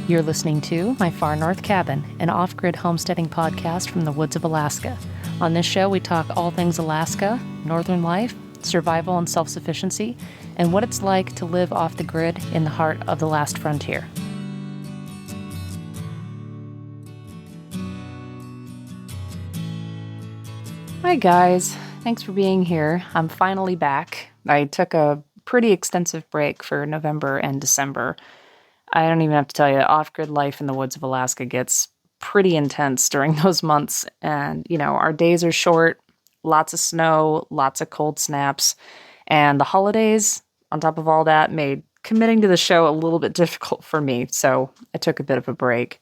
You're listening to My Far North Cabin, an off-grid homesteading podcast from the woods of Alaska. On this show, we talk all things Alaska, northern life, survival and self-sufficiency, and what it's like to live off the grid in the heart of the last frontier. Hi guys, thanks for being here. I'm finally back. I took a pretty extensive break for November and December. I don't even have to tell you, off-grid life in the woods of Alaska gets pretty intense during those months. And, our days are short, lots of snow, lots of cold snaps. And the holidays, on top of all that, made committing to the show a little bit difficult for me. So I took a bit of a break.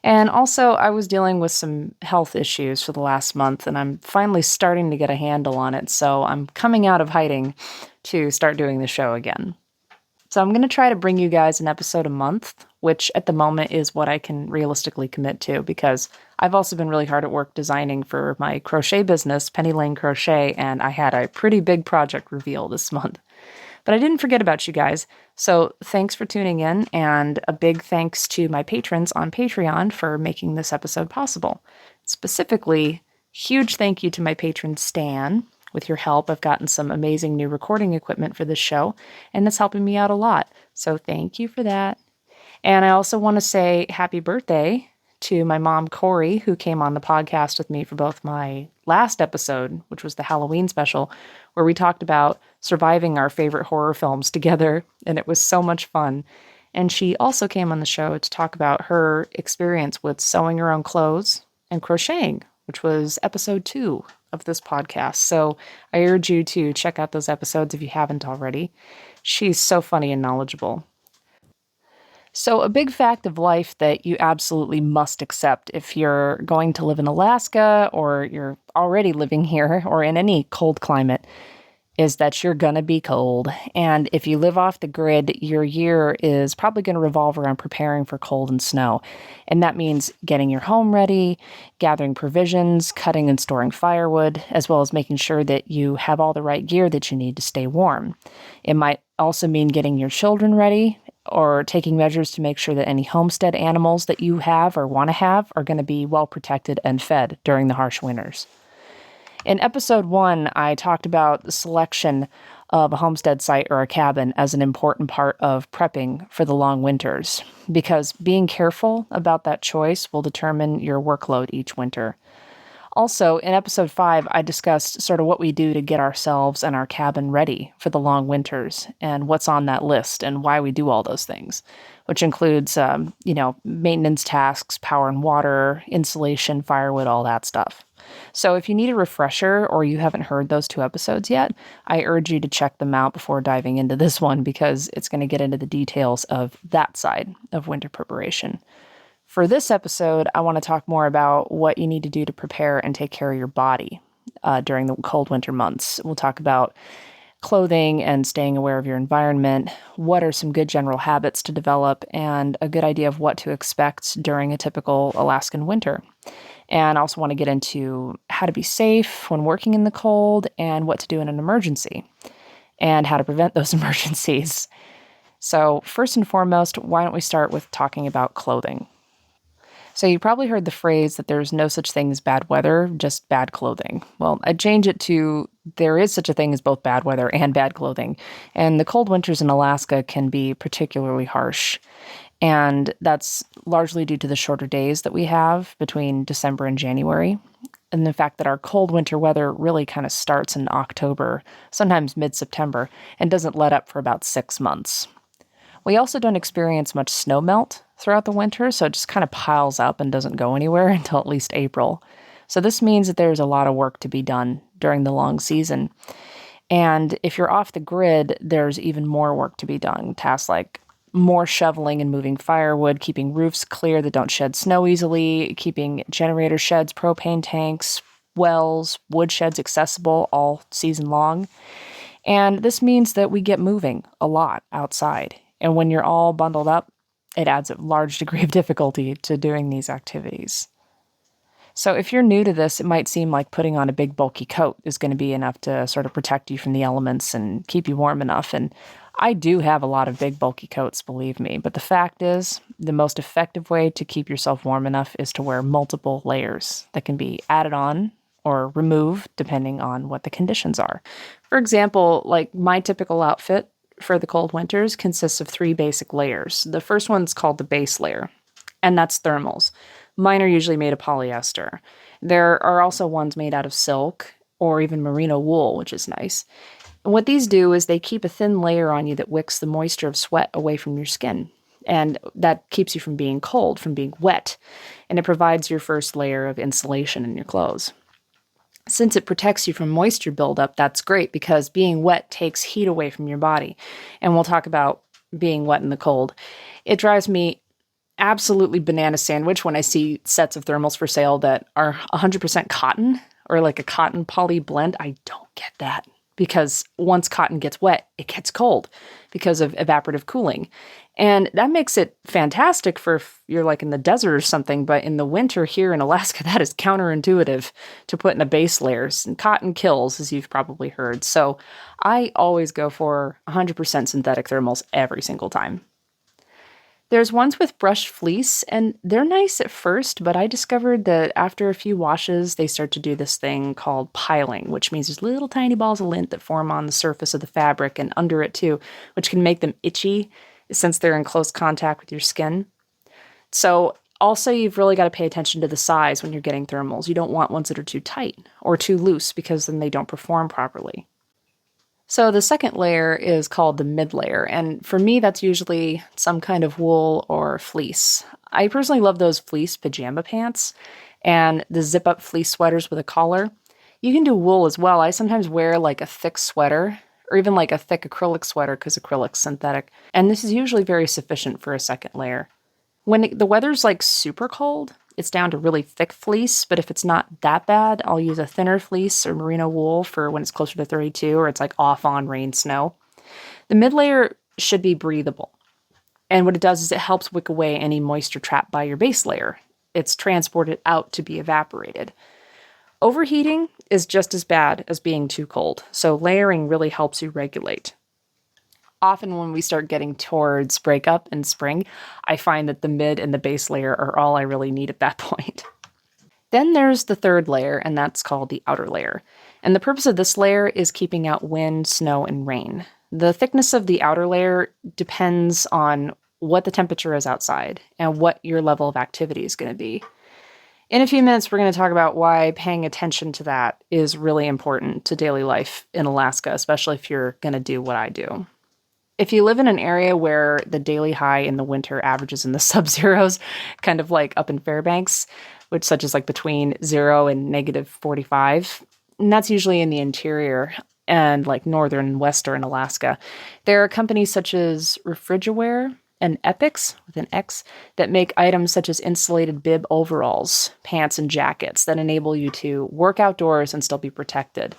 And also, I was dealing with some health issues for the last month, and I'm finally starting to get a handle on it. So I'm coming out of hiding to start doing the show again. So I'm going to try to bring you guys an episode a month, which at the moment is what I can realistically commit to, because I've also been really hard at work designing for my crochet business, Penny Lane Crochet, and I had a pretty big project reveal this month. But I didn't forget about you guys, so thanks for tuning in, and a big thanks to my patrons on Patreon for making this episode possible. Specifically, huge thank you to my patron Stan. With your help, I've gotten some amazing new recording equipment for this show, and it's helping me out a lot. So thank you for that. And I also want to say happy birthday to my mom, Corey, who came on the podcast with me for both my last episode, which was the Halloween special, where we talked about surviving our favorite horror films together, and it was so much fun. And she also came on the show to talk about her experience with sewing her own clothes and crocheting, which was episode 2 of this podcast. So I urge you to check out those episodes if you haven't already. She's so funny and knowledgeable. So a big fact of life that you absolutely must accept if you're going to live in Alaska or you're already living here or in any cold climate is that you're going to be cold. And if you live off the grid, your year is probably going to revolve around preparing for cold and snow. And that means getting your home ready, gathering provisions, cutting and storing firewood, as well as making sure that you have all the right gear that you need to stay warm. It might also mean getting your children ready or taking measures to make sure that any homestead animals that you have or want to have are going to be well protected and fed during the harsh winters. In episode 1, I talked about the selection of a homestead site or a cabin as an important part of prepping for the long winters, because being careful about that choice will determine your workload each winter. Also, in episode 5, I discussed sort of what we do to get ourselves and our cabin ready for the long winters and what's on that list and why we do all those things, which includes, maintenance tasks, power and water, insulation, firewood, all that stuff. So if you need a refresher or you haven't heard those 2 episodes yet, I urge you to check them out before diving into this one, because it's going to get into the details of that side of winter preparation. For this episode, I want to talk more about what you need to do to prepare and take care of your body during the cold winter months. We'll talk about clothing and staying aware of your environment, what are some good general habits to develop, and a good idea of what to expect during a typical Alaskan winter. And I also want to get into how to be safe when working in the cold and what to do in an emergency and how to prevent those emergencies. So first and foremost, why don't we start with talking about clothing? So you probably heard the phrase that there's no such thing as bad weather, just bad clothing. Well, I'd change it to there is such a thing as both bad weather and bad clothing. And the cold winters in Alaska can be particularly harsh. And that's largely due to the shorter days that we have between December and January. And the fact that our cold winter weather really kind of starts in October, sometimes mid-September, and doesn't let up for about 6 months. We also don't experience much snow melt throughout the winter, so it just kind of piles up and doesn't go anywhere until at least April. So this means that there's a lot of work to be done during the long season. And if you're off the grid, there's even more work to be done. Tasks like more shoveling and moving firewood, keeping roofs clear that don't shed snow easily, keeping generator sheds, propane tanks, wells, wood sheds accessible all season long. And this means that we get moving a lot outside. And when you're all bundled up, it adds a large degree of difficulty to doing these activities. So if you're new to this, it might seem like putting on a big bulky coat is going to be enough to sort of protect you from the elements and keep you warm enough. And I do have a lot of big bulky coats, believe me. But the fact is, the most effective way to keep yourself warm enough is to wear multiple layers that can be added on or removed depending on what the conditions are. For example, like my typical outfit for the cold winters consists of 3 basic layers. The first one's called the base layer, and that's thermals. Mine are usually made of polyester. There are also ones made out of silk or even merino wool, which is nice. And what these do is they keep a thin layer on you that wicks the moisture of sweat away from your skin. And that keeps you from being cold, from being wet. And it provides your first layer of insulation in your clothes. Since it protects you from moisture buildup, that's great because being wet takes heat away from your body. And we'll talk about being wet in the cold. It drives me absolutely banana sandwich when I see sets of thermals for sale that are 100% cotton or like a cotton poly blend. I don't get that because once cotton gets wet, it gets cold because of evaporative cooling. And that makes it fantastic for if you're like in the desert or something, but in the winter here in Alaska, that is counterintuitive to put in a base layer. And cotton kills, as you've probably heard. So I always go for 100% synthetic thermals every single time. There's ones with brushed fleece, and they're nice at first, but I discovered that after a few washes, they start to do this thing called piling, which means there's little tiny balls of lint that form on the surface of the fabric and under it too, which can make them itchy since they're in close contact with your skin. So also, you've really got to pay attention to the size when you're getting thermals. You don't want ones that are too tight or too loose because then they don't perform properly. So the second layer is called the mid layer, and for me that's usually some kind of wool or fleece. I personally love those fleece pajama pants and the zip-up fleece sweaters with a collar. You can do wool as well. I sometimes wear like a thick sweater or even like a thick acrylic sweater because acrylic's synthetic, and this is usually very sufficient for a second layer. When the weather's like super cold, it's down to really thick fleece, but if it's not that bad, I'll use a thinner fleece or merino wool for when it's closer to 32 or it's like off on rain, snow. The mid layer should be breathable. And what it does is it helps wick away any moisture trapped by your base layer. It's transported out to be evaporated. Overheating is just as bad as being too cold, so layering really helps you regulate. Often when we start getting towards breakup in spring, I find that the mid and the base layer are all I really need at that point. Then there's the third layer, and that's called the outer layer. And the purpose of this layer is keeping out wind, snow, and rain. The thickness of the outer layer depends on what the temperature is outside and what your level of activity is going to be. In a few minutes, we're going to talk about why paying attention to that is really important to daily life in Alaska, especially if you're going to do what I do. If you live in an area where the daily high in the winter averages in the sub-zeros, kind of like up in Fairbanks, which such as like between 0 and negative 45, and that's usually in the interior and like northern and western Alaska, there are companies such as Refrigiware and Epix, with an X, that make items such as insulated bib overalls, pants, and jackets that enable you to work outdoors and still be protected.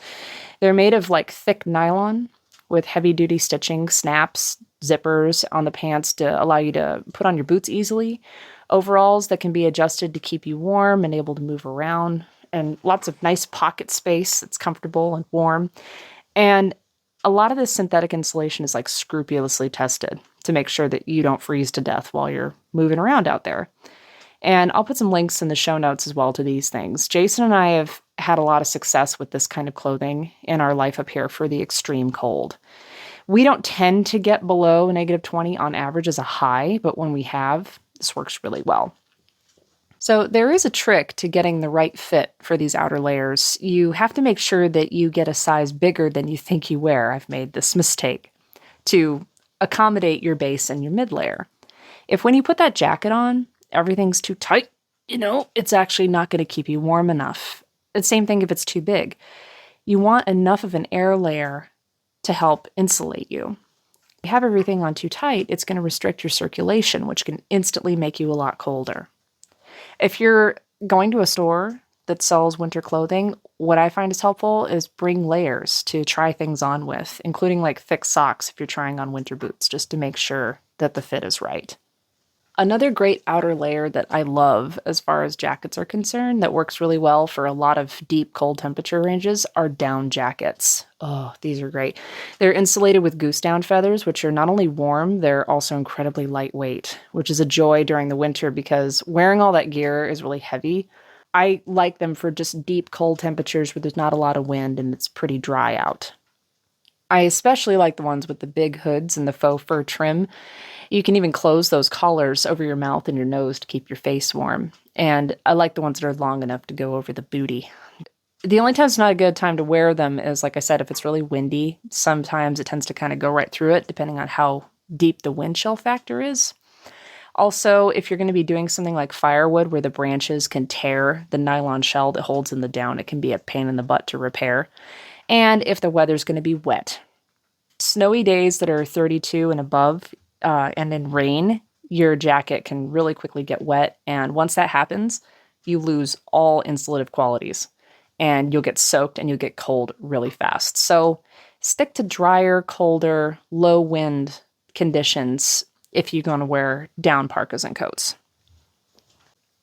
They're made of like thick nylon, with heavy-duty stitching, snaps, zippers on the pants to allow you to put on your boots easily, overalls that can be adjusted to keep you warm and able to move around, and lots of nice pocket space that's comfortable and warm. And a lot of this synthetic insulation is like scrupulously tested to make sure that you don't freeze to death while you're moving around out there. And I'll put some links in the show notes as well to these things. Jason and I have had a lot of success with this kind of clothing in our life up here for the extreme cold. We don't tend to get below negative 20 on average as a high, but when we have, this works really well. So there is a trick to getting the right fit for these outer layers. You have to make sure that you get a size bigger than you think you wear. I've made this mistake to accommodate your base and your mid layer. If when you put that jacket on, everything's too tight, it's actually not going to keep you warm enough. The same thing if it's too big. You want enough of an air layer to help insulate you. If you have everything on too tight, it's going to restrict your circulation, which can instantly make you a lot colder. If you're going to a store that sells winter clothing, what I find is helpful is bring layers to try things on with, including like thick socks if you're trying on winter boots, just to make sure that the fit is right. Another great outer layer that I love as far as jackets are concerned that works really well for a lot of deep cold temperature ranges are down jackets. Oh, these are great. They're insulated with goose down feathers, which are not only warm, they're also incredibly lightweight, which is a joy during the winter because wearing all that gear is really heavy. I like them for just deep cold temperatures where there's not a lot of wind and it's pretty dry out. I especially like the ones with the big hoods and the faux fur trim. You can even close those collars over your mouth and your nose to keep your face warm. And I like the ones that are long enough to go over the booty. The only time it's not a good time to wear them is, like I said, if it's really windy. Sometimes it tends to kind of go right through it, depending on how deep the wind chill factor is. Also, if you're going to be doing something like firewood where the branches can tear the nylon shell that holds in the down, it can be a pain in the butt to repair. And if the weather's going to be wet. Snowy days that are 32 and above, and in rain, your jacket can really quickly get wet. And once that happens, you lose all insulative qualities. And you'll get soaked and you'll get cold really fast. So stick to drier, colder, low wind conditions if you're going to wear down parkas and coats.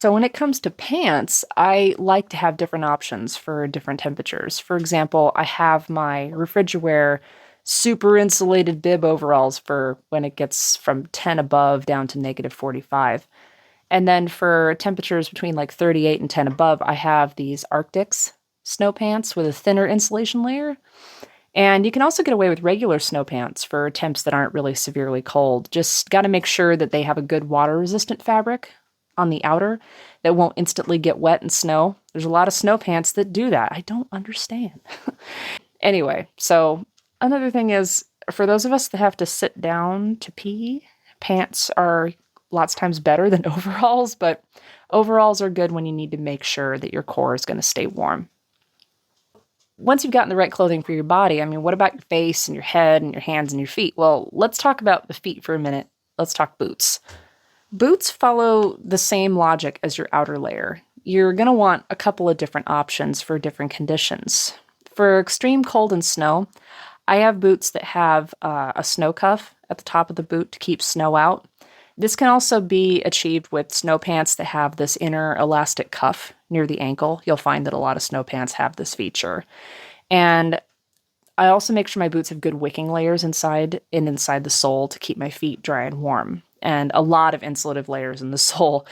So when it comes to pants, I like to have different options for different temperatures. For example, I have my Refrigiwear super insulated bib overalls for when it gets from 10 above down to negative 45. And then for temperatures between like 38 and 10 above, I have these Arctics snow pants with a thinner insulation layer. And you can also get away with regular snow pants for temps that aren't really severely cold. Just got to make sure that they have a good water-resistant fabric on the outer that won't instantly get wet in snow. There's a lot of snow pants that do that. I don't understand. Anyway, so another thing is, for those of us that have to sit down to pee, pants are lots of times better than overalls, but overalls are good when you need to make sure that your core is going to stay warm. Once you've gotten the right clothing for your body, what about your face and your head and your hands and your feet? Well, let's talk about the feet for a minute. Let's talk boots. Boots follow the same logic as your outer layer. You're going to want a couple of different options for different conditions. For extreme cold and snow, I have boots that have a snow cuff at the top of the boot to keep snow out. This can also be achieved with snow pants that have this inner elastic cuff near the ankle. You'll find that a lot of snow pants have this feature. And I also make sure my boots have good wicking layers inside the sole to keep my feet dry and warm. And a lot of insulative layers in the sole.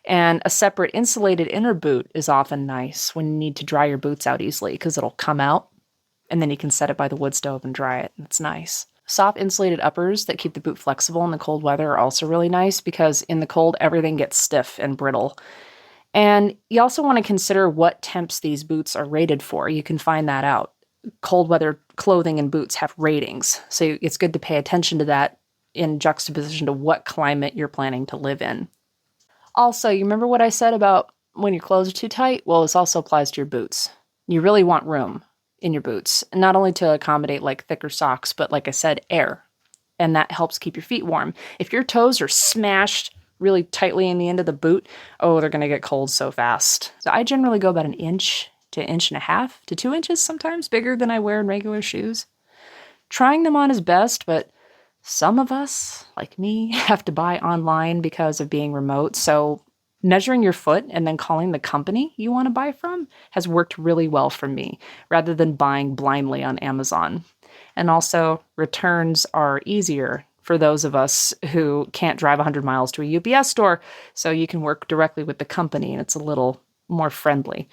And a separate insulated inner boot is often nice when you need to dry your boots out easily because it'll come out and then you can set it by the wood stove and dry it. And it's nice. Soft insulated uppers that keep the boot flexible in the cold weather are also really nice because in the cold, everything gets stiff and brittle. And you also want to consider what temps these boots are rated for. You can find that out. Cold weather clothing and boots have ratings. So it's good to pay attention to that in juxtaposition to what climate you're planning to live in. Also, you remember what I said about when your clothes are too tight? Well, this also applies to your boots. You really want room in your boots, not only to accommodate like thicker socks, but like I said, air. And that helps keep your feet warm. If your toes are smashed really tightly in the end of the boot, oh, they're going to get cold so fast. So I generally go about an inch to an inch and a half to 2 inches, sometimes bigger than I wear in regular shoes. Trying them on is best, but some of us, like me, have to buy online because of being remote. So measuring your foot and then calling the company you want to buy from has worked really well for me, rather than buying blindly on Amazon. And also, returns are easier for those of us who can't drive 100 miles to a UPS store, so you can work directly with the company and it's a little more friendly.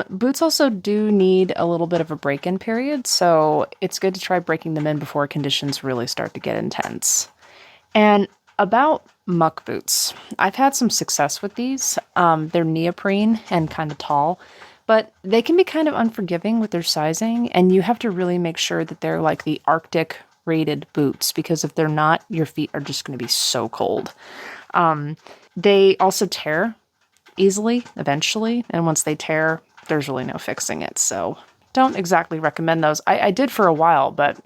Boots also do need a little bit of a break-in period, so it's good to try breaking them in before conditions really start to get intense. And about muck boots, I've had some success with these. They're neoprene and kind of tall, but they can be kind of unforgiving with their sizing, and you have to really make sure that they're like the Arctic rated boots, because if they're not, your feet are just going to be so cold. They also tear easily, eventually, and once they tear, there's really no fixing it, so don't exactly recommend those. I did for a while, but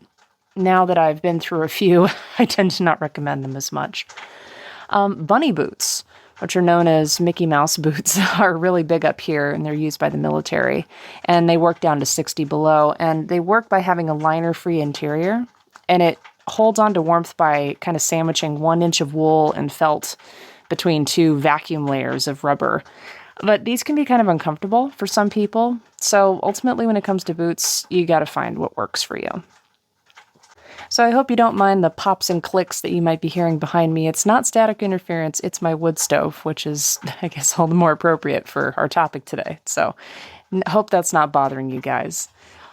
now that I've been through a few, I tend to not recommend them as much. Bunny boots, which are known as Mickey Mouse boots, are really big up here, and they're used by the military, and they work down to 60 below, and they work by having a liner-free interior, and it holds on to warmth by kind of sandwiching 1 inch of wool and felt between two vacuum layers of rubber. But these can be kind of uncomfortable for some people. So ultimately, when it comes to boots, you got to find what works for you. So I hope you don't mind the pops and clicks that you might be hearing behind me. It's not static interference, it's my wood stove, which is, I guess, all the more appropriate for our topic today. So hope that's not bothering you guys.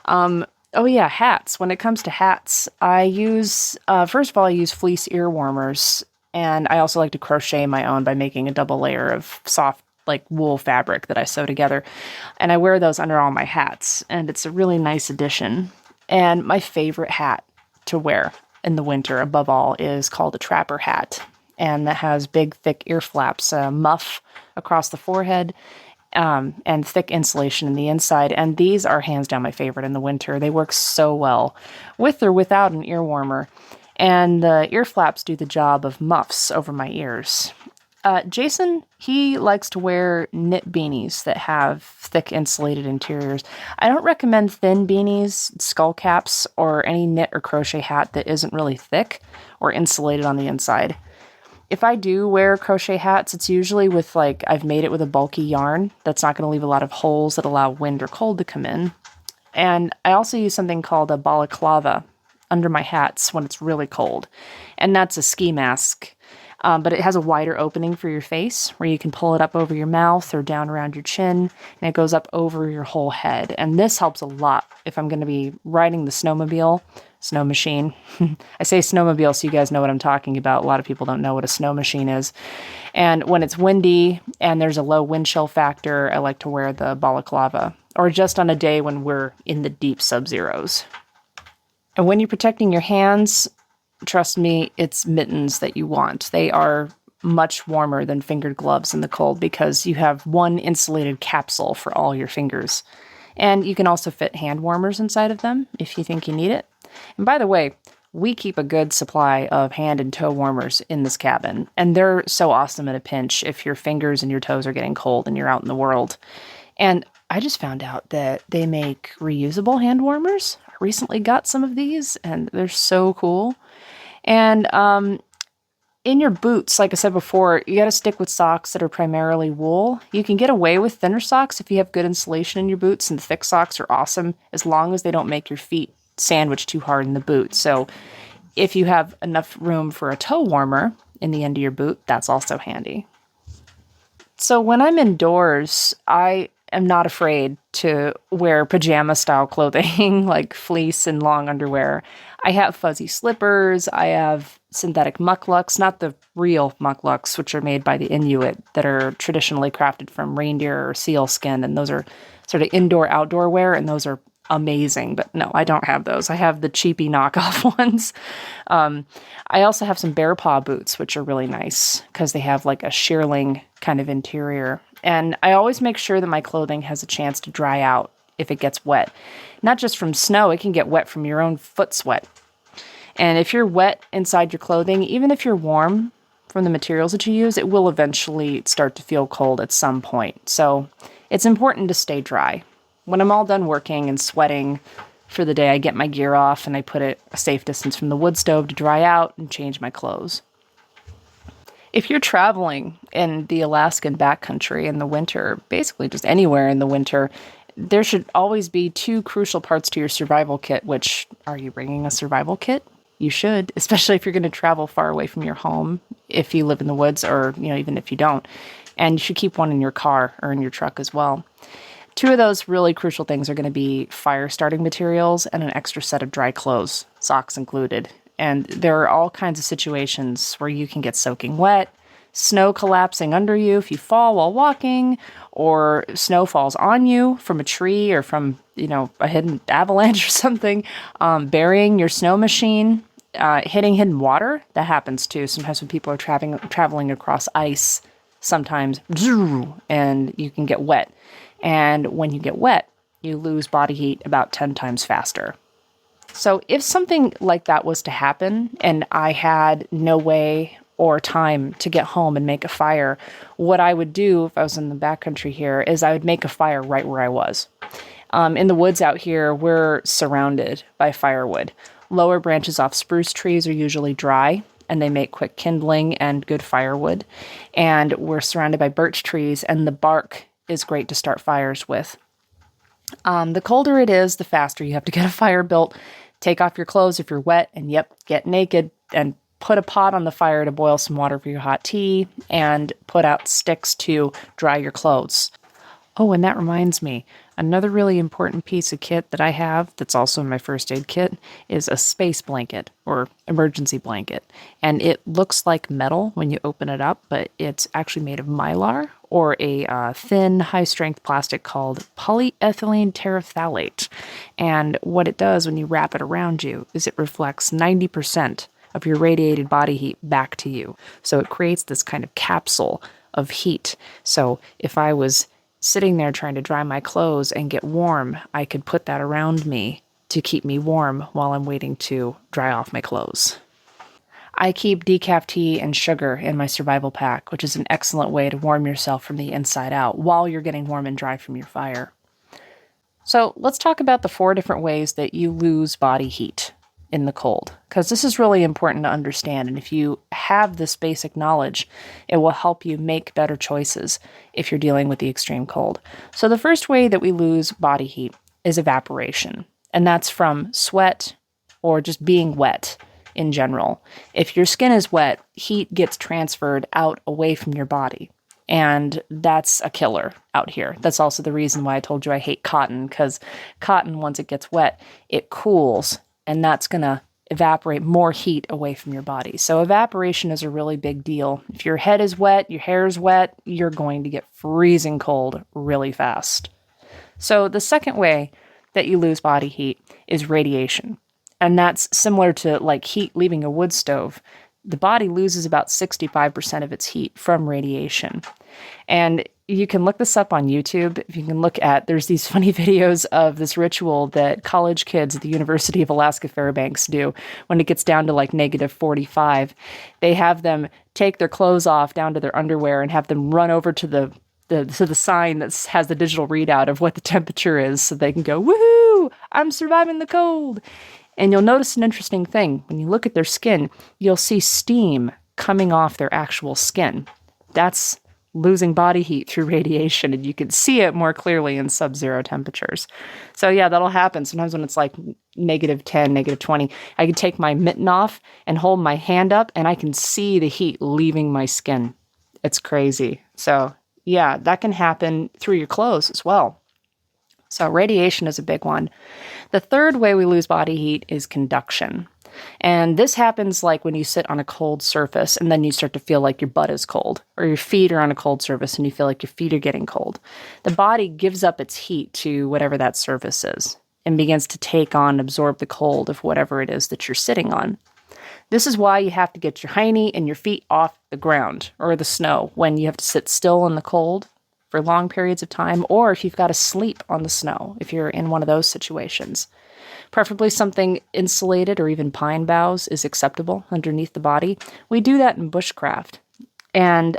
Oh yeah, hats. When it comes to hats, I use, first of all, I use fleece ear warmers. And I also like to crochet my own by making a double layer of soft, like wool fabric that I sew together. And I wear those under all my hats. And it's a really nice addition. And my favorite hat to wear in the winter, above all, is called a trapper hat. And that has big, thick ear flaps, a muff across the forehead, and thick insulation in the inside. And these are hands down my favorite in the winter. They work so well, with or without an ear warmer. And the ear flaps do the job of muffs over my ears. Jason, he likes to wear knit beanies that have thick insulated interiors. I don't recommend thin beanies, skull caps, or any knit or crochet hat that isn't really thick or insulated on the inside. If I do wear crochet hats, it's usually with I've made it with a bulky yarn that's not going to leave a lot of holes that allow wind or cold to come in. And I also use something called a balaclava under my hats when it's really cold. And that's a ski mask. But it has a wider opening for your face where you can pull it up over your mouth or down around your chin, and it goes up over your whole head. And this helps a lot if I'm going to be riding the snow machine. I say snowmobile so you guys know what I'm talking about. A lot of people don't know what a snow machine is. And when it's windy and there's a low wind chill factor, I like to wear the balaclava, or just on a day when we're in the deep sub-zeros. And when you're protecting your hands, trust me, it's mittens that you want. They are much warmer than fingered gloves in the cold because you have one insulated capsule for all your fingers. And you can also fit hand warmers inside of them if you think you need it. And by the way, we keep a good supply of hand and toe warmers in this cabin. And they're so awesome at a pinch if your fingers and your toes are getting cold and you're out in the world. And I just found out that they make reusable hand warmers. I recently got some of these and they're so cool. And in your boots, like I said before, you got to stick with socks that are primarily wool. You can get away with thinner socks if you have good insulation in your boots, and thick socks are awesome as long as they don't make your feet sandwich too hard in the boot. So if you have enough room for a toe warmer in the end of your boot, that's also handy. So when I'm indoors, I am not afraid to wear pajama-style clothing like fleece and long underwear. I have fuzzy slippers. I have synthetic mucklucks, not the real mucklucks, which are made by the Inuit that are traditionally crafted from reindeer or seal skin. And those are sort of indoor-outdoor wear, and those are amazing. But no, I don't have those. I have the cheapy knockoff ones. I also have some bear paw boots, which are really nice because they have like a shearling kind of interior. And I always make sure that my clothing has a chance to dry out if it gets wet. Not just from snow, it can get wet from your own foot sweat. And if you're wet inside your clothing, even if you're warm from the materials that you use, it will eventually start to feel cold at some point. So it's important to stay dry. When I'm all done working and sweating for the day, I get my gear off and I put it a safe distance from the wood stove to dry out and change my clothes. If you're traveling in the Alaskan backcountry in the winter, basically just anywhere in the winter, there should always be two crucial parts to your survival kit, which, are you bringing a survival kit? You should, especially if you're going to travel far away from your home, if you live in the woods or, even if you don't. And you should keep one in your car or in your truck as well. Two of those really crucial things are going to be fire starting materials and an extra set of dry clothes, socks included. And there are all kinds of situations where you can get soaking wet, snow collapsing under you if you fall while walking, or snow falls on you from a tree or from, a hidden avalanche or something, burying your snow machine, hitting hidden water. That happens too. Sometimes when people are traveling across ice, sometimes, and you can get wet. And when you get wet, you lose body heat about 10 times faster. So if something like that was to happen and I had no way or time to get home and make a fire, what I would do if I was in the backcountry here is I would make a fire right where I was. In the woods out here, we're surrounded by firewood. Lower branches off spruce trees are usually dry, and they make quick kindling and good firewood. And we're surrounded by birch trees, and the bark is great to start fires with. The colder it is, the faster you have to get a fire built. Take off your clothes if you're wet, and get naked and put a pot on the fire to boil some water for your hot tea, and put out sticks to dry your clothes. Oh, and that reminds me, another really important piece of kit that I have that's also in my first aid kit is a space blanket or emergency blanket. And it looks like metal when you open it up, but it's actually made of mylar or a thin, high-strength plastic called polyethylene terephthalate. And what it does when you wrap it around you is it reflects 90% of your radiated body heat back to you. So it creates this kind of capsule of heat. So if I was sitting there trying to dry my clothes and get warm, I could put that around me to keep me warm while I'm waiting to dry off my clothes. I keep decaf tea and sugar in my survival pack, which is an excellent way to warm yourself from the inside out while you're getting warm and dry from your fire. So let's talk about the 4 different ways that you lose body heat in the cold, because this is really important to understand. And if you have this basic knowledge, it will help you make better choices if you're dealing with the extreme cold. So the first way that we lose body heat is evaporation. And that's from sweat or just being wet in general. If your skin is wet, heat gets transferred out away from your body. And that's a killer out here. That's also the reason why I told you I hate cotton, because cotton, once it gets wet, it cools, and that's going to evaporate more heat away from your body. So evaporation is a really big deal. If your head is wet, your hair is wet, you're going to get freezing cold really fast. So the second way that you lose body heat is radiation. And that's similar to like heat leaving a wood stove. The body loses about 65% of its heat from radiation. And you can look this up on YouTube. If you can look at, there's these funny videos of this ritual that college kids at the University of Alaska Fairbanks do when it gets down to like -45. They have them take their clothes off down to their underwear and have them run over to the sign that has the digital readout of what the temperature is so they can go, woohoo, I'm surviving the cold. And you'll notice an interesting thing. When you look at their skin, you'll see steam coming off their actual skin. That's losing body heat through radiation, and you can see it more clearly in sub-zero temperatures. So yeah, that'll happen. Sometimes when it's like -10, -20, I can take my mitten off and hold my hand up, and I can see the heat leaving my skin. It's crazy. So yeah, that can happen through your clothes as well. So radiation is a big one. The third way we lose body heat is conduction. And this happens like when you sit on a cold surface and then you start to feel like your butt is cold, or your feet are on a cold surface and you feel like your feet are getting cold. The body gives up its heat to whatever that surface is and begins to take on, absorb the cold of whatever it is that you're sitting on. This is why you have to get your hiney and your feet off the ground or the snow when you have to sit still in the cold for long periods of time, or if you've got to sleep on the snow, if you're in one of those situations. Preferably something insulated or even pine boughs is acceptable underneath the body. We do that in bushcraft. And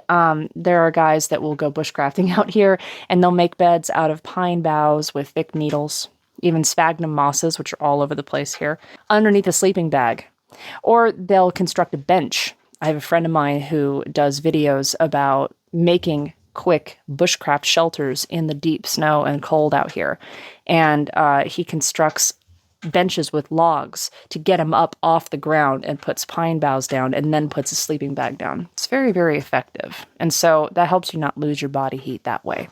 there are guys that will go bushcrafting out here, and they'll make beds out of pine boughs with thick needles, even sphagnum mosses, which are all over the place here, underneath a sleeping bag. Or they'll construct a bench. I have a friend of mine who does videos about making quick bushcraft shelters in the deep snow and cold out here. And he constructs benches with logs to get him up off the ground and puts pine boughs down and then puts a sleeping bag down. It's very, very effective. And so that helps you not lose your body heat that way.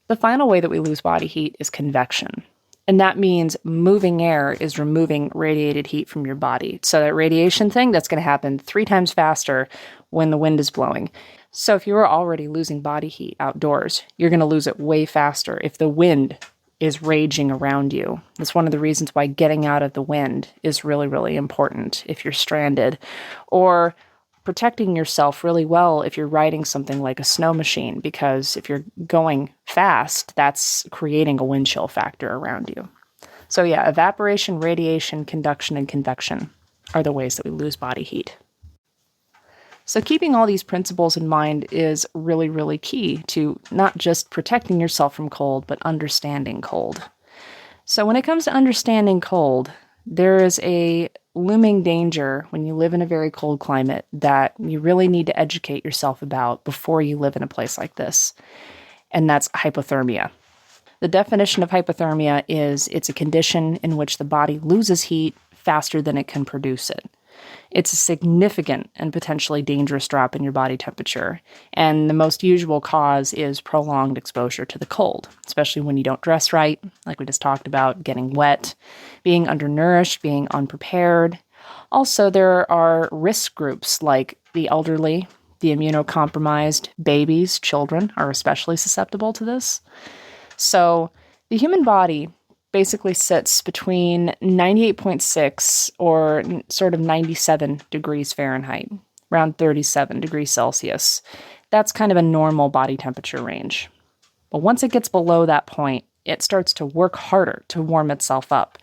The final way that we lose body heat is convection. And that means moving air is removing radiated heat from your body. So that radiation thing, that's going to happen 3 times faster when the wind is blowing. So if you were already losing body heat outdoors, you're going to lose it way faster if the wind is raging around you. That's one of the reasons why getting out of the wind is really, really important if you're stranded. Or protecting yourself really well if you're riding something like a snow machine, because if you're going fast, that's creating a wind chill factor around you. So yeah, evaporation, radiation, conduction, and convection are the ways that we lose body heat. So keeping all these principles in mind is really, really key to not just protecting yourself from cold, but understanding cold. So when it comes to understanding cold, there is a looming danger when you live in a very cold climate that you really need to educate yourself about before you live in a place like this, and that's hypothermia. The definition of hypothermia is it's a condition in which the body loses heat faster than it can produce it. It's a significant and potentially dangerous drop in your body temperature, and the most usual cause is prolonged exposure to the cold, especially when you don't dress right, like we just talked about, getting wet, being undernourished, being unprepared. Also, there are risk groups like the elderly, the immunocompromised, babies, children are especially susceptible to this. So the human body basically sits between 98.6 or sort of 97 degrees Fahrenheit, around 37 degrees Celsius. That's kind of a normal body temperature range. But once it gets below that point, it starts to work harder to warm itself up.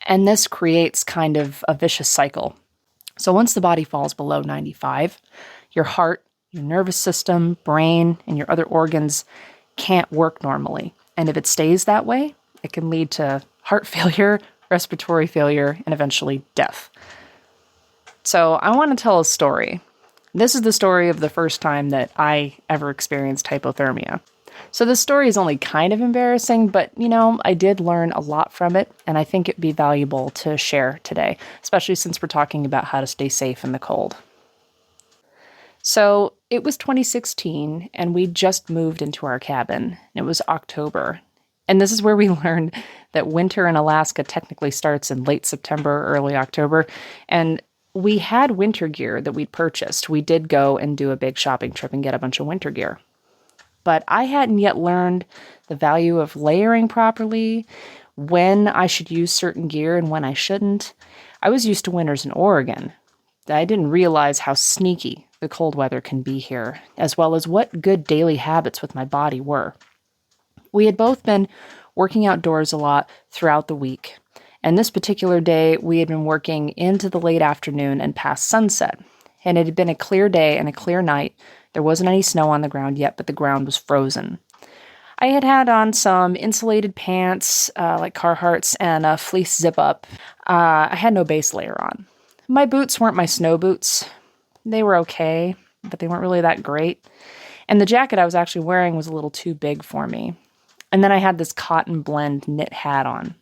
And this creates kind of a vicious cycle. So once the body falls below 95, your heart, your nervous system, brain, and your other organs can't work normally. And if it stays that way, it can lead to heart failure, respiratory failure, and eventually death. So I want to tell a story. This is the story of the first time that I ever experienced hypothermia. So this story is only kind of embarrassing, but, I did learn a lot from it, and I think it'd be valuable to share today, especially since we're talking about how to stay safe in the cold. So it was 2016, and we just moved into our cabin. It was October. And this is where we learned that winter in Alaska technically starts in late September, early October. And we had winter gear that we'd purchased. We did go and do a big shopping trip and get a bunch of winter gear. But I hadn't yet learned the value of layering properly, when I should use certain gear and when I shouldn't. I was used to winters in Oregon. I didn't realize how sneaky the cold weather can be here, as well as what good daily habits with my body were. We had both been working outdoors a lot throughout the week, and this particular day we had been working into the late afternoon and past sunset, and it had been a clear day and a clear night. There wasn't any snow on the ground yet, but the ground was frozen. I had on some insulated pants, like Carhartts, and a fleece zip-up. I had no base layer on. My boots weren't my snow boots. They were okay, but they weren't really that great. And the jacket I was actually wearing was a little too big for me. And then I had this cotton blend knit hat on.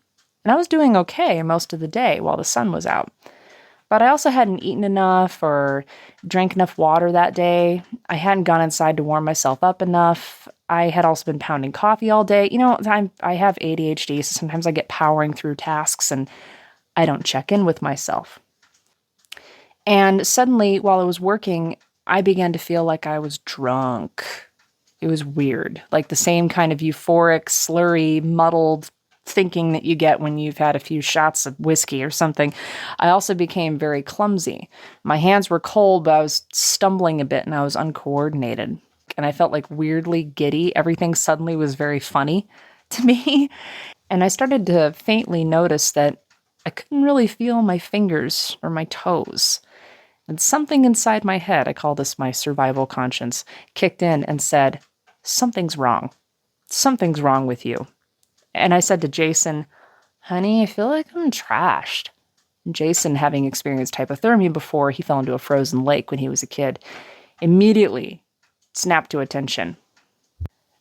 And I was doing okay most of the day while the sun was out. But I also hadn't eaten enough or drank enough water that day. I hadn't gone inside to warm myself up enough. I had also been pounding coffee all day. I have ADHD, so sometimes I get powering through tasks and I don't check in with myself. And suddenly, while I was working, I began to feel like I was drunk. It was weird, like the same kind of euphoric, slurry, muddled thinking that you get when you've had a few shots of whiskey or something. I also became very clumsy. My hands were cold, but I was stumbling a bit and I was uncoordinated. And I felt like weirdly giddy. Everything suddenly was very funny to me. And I started to faintly notice that I couldn't really feel my fingers or my toes. And something inside my head, I call this my survival conscience, kicked in and said, "Something's wrong. Something's wrong with you." And I said to Jason, "Honey, I feel like I'm trashed." And Jason, having experienced hypothermia before, he fell into a frozen lake when he was a kid, immediately snapped to attention.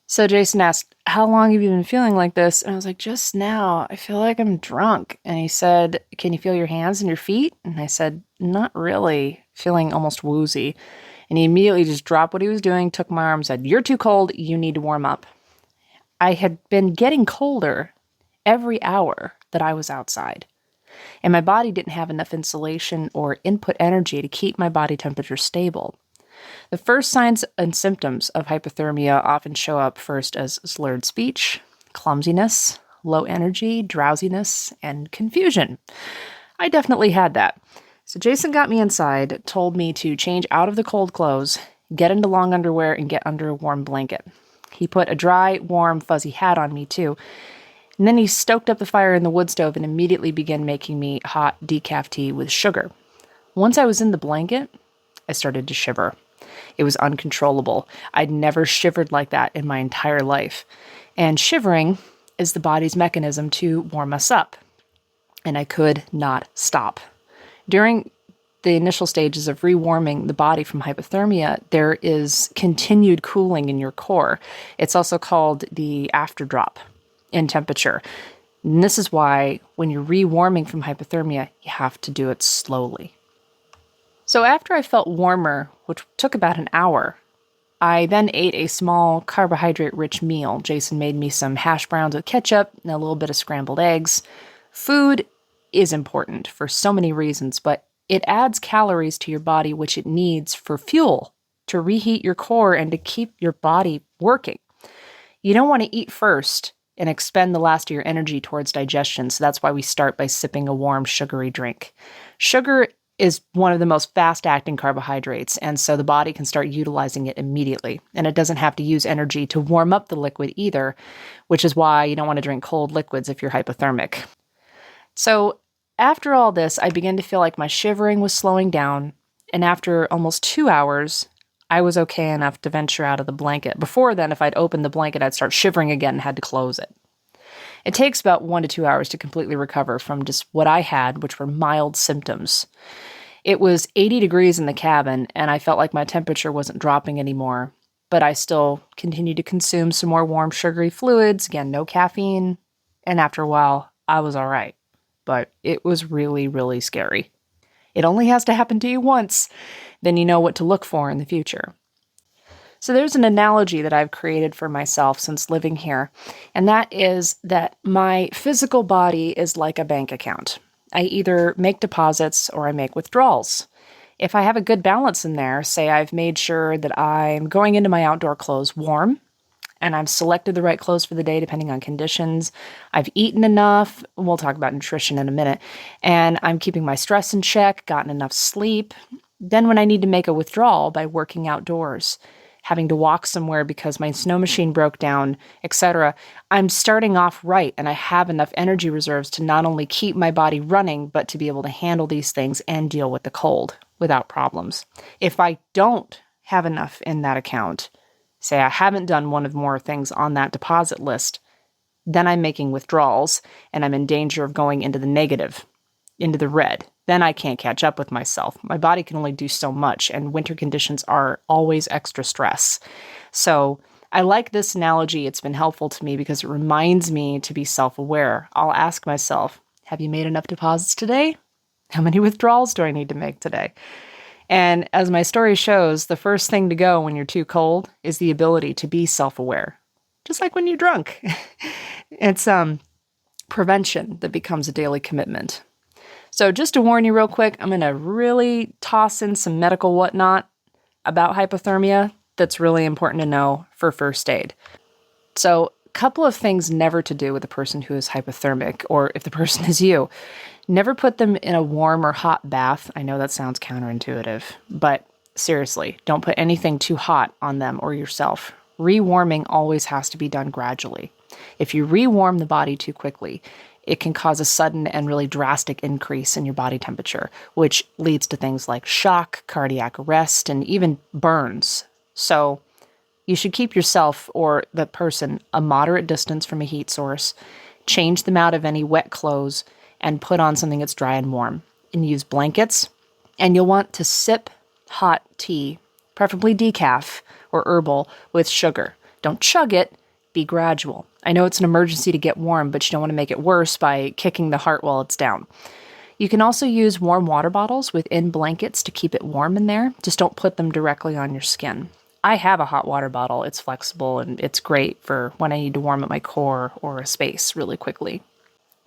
So Jason asked, "How long have you been feeling like this?" And I was like, "Just now. I feel like I'm drunk." And he said, "Can you feel your hands and your feet?" And I said, "Not really," feeling almost woozy. And he immediately just dropped what he was doing, took my arm, said, "You're too cold. You need to warm up." I had been getting colder every hour that I was outside. And my body didn't have enough insulation or input energy to keep my body temperature stable. The first signs and symptoms of hypothermia often show up first as slurred speech, clumsiness, low energy, drowsiness, and confusion. I definitely had that. So Jason got me inside, told me to change out of the cold clothes, get into long underwear, and get under a warm blanket. He put a dry, warm, fuzzy hat on me too. And then he stoked up the fire in the wood stove and immediately began making me hot decaf tea with sugar. Once I was in the blanket, I started to shiver. It was uncontrollable. I'd never shivered like that in my entire life. And shivering is the body's mechanism to warm us up. And I could not stop. During the initial stages of rewarming the body from hypothermia, there is continued cooling in your core. It's also called the afterdrop in temperature. And this is why when you're rewarming from hypothermia, you have to do it slowly. So after I felt warmer, which took about an hour, I then ate a small carbohydrate-rich meal. Jason made me some hash browns with ketchup and a little bit of scrambled eggs. Food is important for so many reasons, but it adds calories to your body, which it needs for fuel, to reheat your core and to keep your body working. You don't want to eat first and expend the last of your energy towards digestion, so that's why we start by sipping a warm, sugary drink. Sugar is one of the most fast-acting carbohydrates, and so the body can start utilizing it immediately. And it doesn't have to use energy to warm up the liquid either, which is why you don't want to drink cold liquids if you're hypothermic. So after all this, I began to feel like my shivering was slowing down, and after almost 2 hours, I was okay enough to venture out of the blanket. Before then, if I'd opened the blanket, I'd start shivering again and had to close it. It takes about 1 to 2 hours to completely recover from just what I had, which were mild symptoms. It was 80 degrees in the cabin, and I felt like my temperature wasn't dropping anymore, but I still continued to consume some more warm, sugary fluids. Again, no caffeine, and after a while, I was all right. But it was really, really scary. It only has to happen to you once, then you know what to look for in the future. So there's an analogy that I've created for myself since living here, and that is that my physical body is like a bank account. I either make deposits or I make withdrawals. If I have a good balance in there, say I've made sure that I'm going into my outdoor clothes warm, and I've selected the right clothes for the day depending on conditions, I've eaten enough, we'll talk about nutrition in a minute, and I'm keeping my stress in check, gotten enough sleep, then when I need to make a withdrawal by working outdoors, having to walk somewhere because my snow machine broke down, etc., I'm starting off right, and I have enough energy reserves to not only keep my body running, but to be able to handle these things and deal with the cold without problems. If I don't have enough in that account, say I haven't done one of more things on that deposit list, then I'm making withdrawals, and I'm in danger of going into the negative, into the red. Then I can't catch up with myself. My body can only do so much, and winter conditions are always extra stress. So I like this analogy. It's been helpful to me because it reminds me to be self-aware. I'll ask myself, have you made enough deposits today? How many withdrawals do I need to make today? And as my story shows, the first thing to go when you're too cold is the ability to be self-aware. Just like when you're drunk. It's prevention that becomes a daily commitment. So just to warn you real quick, I'm going to really toss in some medical whatnot about hypothermia that's really important to know for first aid. So a couple of things never to do with a person who is hypothermic, or if the person is you. Never put them in a warm or hot bath. I know that sounds counterintuitive, but seriously, don't put anything too hot on them or yourself. Rewarming always has to be done gradually. If you rewarm the body too quickly, it can cause a sudden and really drastic increase in your body temperature, which leads to things like shock, cardiac arrest, and even burns. So you should keep yourself or the person a moderate distance from a heat source, change them out of any wet clothes, and put on something that's dry and warm. And use blankets. And you'll want to sip hot tea, preferably decaf or herbal, with sugar. Don't chug it, be gradual. I know it's an emergency to get warm, but you don't want to make it worse by kicking the heart while it's down. You can also use warm water bottles within blankets to keep it warm in there. Just don't put them directly on your skin. I have a hot water bottle. It's flexible and it's great for when I need to warm up my core or a space really quickly.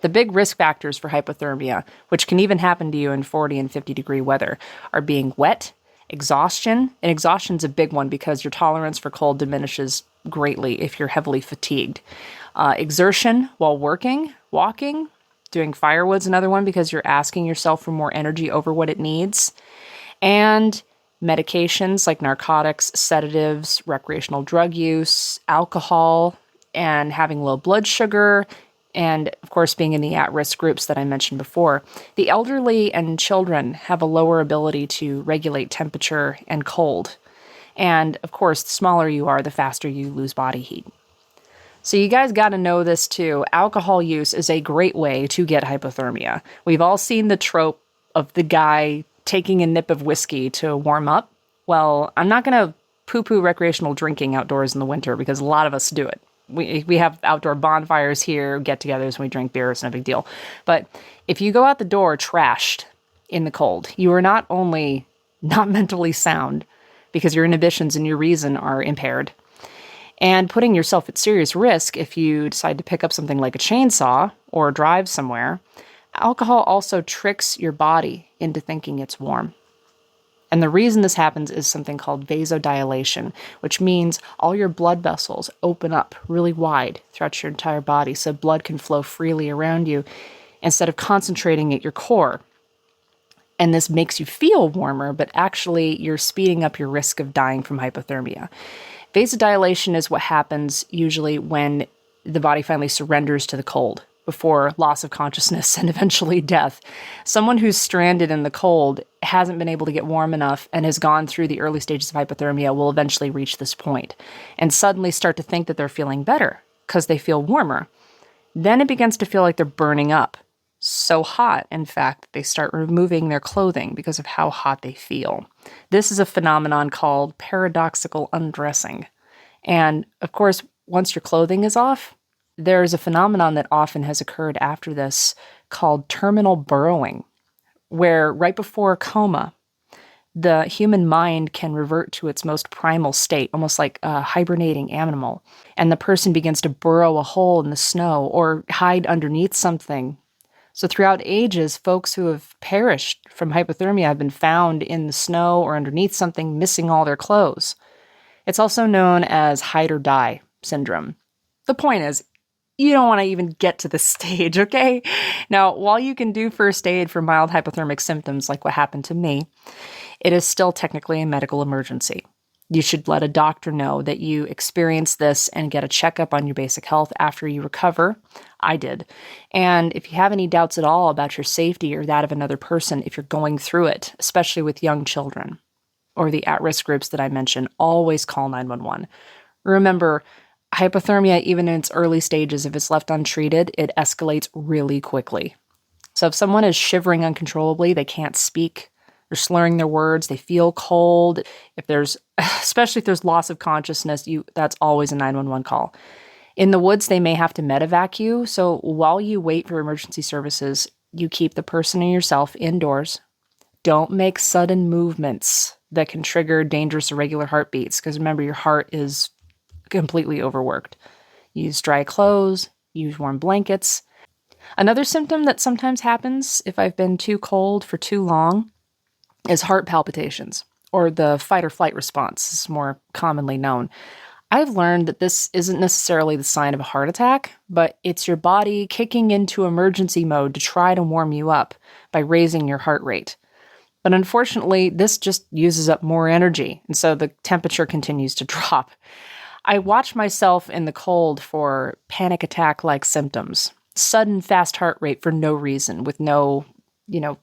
The big risk factors for hypothermia, which can even happen to you in 40 and 50 degree weather, are being wet, exhaustion, and exhaustion's a big one because your tolerance for cold diminishes greatly if you're heavily fatigued. Exertion while working, walking, doing firewood's another one because you're asking yourself for more energy over what it needs. And medications like narcotics, sedatives, recreational drug use, alcohol, and having low blood sugar, and of course being in the at-risk groups that I mentioned before. The elderly and children have a lower ability to regulate temperature and cold. And of course, the smaller you are, the faster you lose body heat. So you guys got to know this too. Alcohol use is a great way to get hypothermia. We've all seen the trope of the guy taking a nip of whiskey to warm up. Well, I'm not going to poo-poo recreational drinking outdoors in the winter because a lot of us do it. We have outdoor bonfires here, get-togethers, and we drink beer. It's no big deal. But if you go out the door trashed in the cold, you are not only not mentally sound because your inhibitions and your reason are impaired, and putting yourself at serious risk if you decide to pick up something like a chainsaw or drive somewhere. Alcohol also tricks your body into thinking it's warm. And the reason this happens is something called vasodilation, which means all your blood vessels open up really wide throughout your entire body so blood can flow freely around you instead of concentrating at your core. And this makes you feel warmer, but actually you're speeding up your risk of dying from hypothermia. Vasodilation is what happens usually when the body finally surrenders to the cold before loss of consciousness and eventually death. Someone who's stranded in the cold hasn't been able to get warm enough and has gone through the early stages of hypothermia will eventually reach this point and suddenly start to think that they're feeling better because they feel warmer. Then it begins to feel like they're burning up. So hot, in fact, they start removing their clothing because of how hot they feel. This is a phenomenon called paradoxical undressing. And of course, once your clothing is off, there's a phenomenon that often has occurred after this called terminal burrowing, where right before a coma, the human mind can revert to its most primal state, almost like a hibernating animal, and the person begins to burrow a hole in the snow or hide underneath something. So throughout ages, folks who have perished from hypothermia have been found in the snow or underneath something, missing all their clothes. It's also known as hide or die syndrome. The point is, you don't want to even get to this stage, okay? Now, while you can do first aid for mild hypothermic symptoms like what happened to me, it is still technically a medical emergency. You should let a doctor know that you experienced this and get a checkup on your basic health after you recover. I did. And if you have any doubts at all about your safety or that of another person, if you're going through it, especially with young children or the at-risk groups that I mentioned, always call 911. Remember, hypothermia, even in its early stages, if it's left untreated, it escalates really quickly. So if someone is shivering uncontrollably, they can't speak, they're slurring their words, they feel cold, especially if there's loss of consciousness, that's always a 911 call. In the woods, they may have to medevac you, so while you wait for emergency services, you keep the person and yourself indoors. Don't make sudden movements that can trigger dangerous irregular heartbeats, because remember, your heart is completely overworked. Use dry clothes, use warm blankets. Another symptom that sometimes happens if I've been too cold for too long is heart palpitations, or the fight or flight response is more commonly known. I've learned that this isn't necessarily the sign of a heart attack, but it's your body kicking into emergency mode to try to warm you up by raising your heart rate. But unfortunately, this just uses up more energy, and so the temperature continues to drop. I watch myself in the cold for panic attack-like symptoms, sudden fast heart rate for no reason, with no,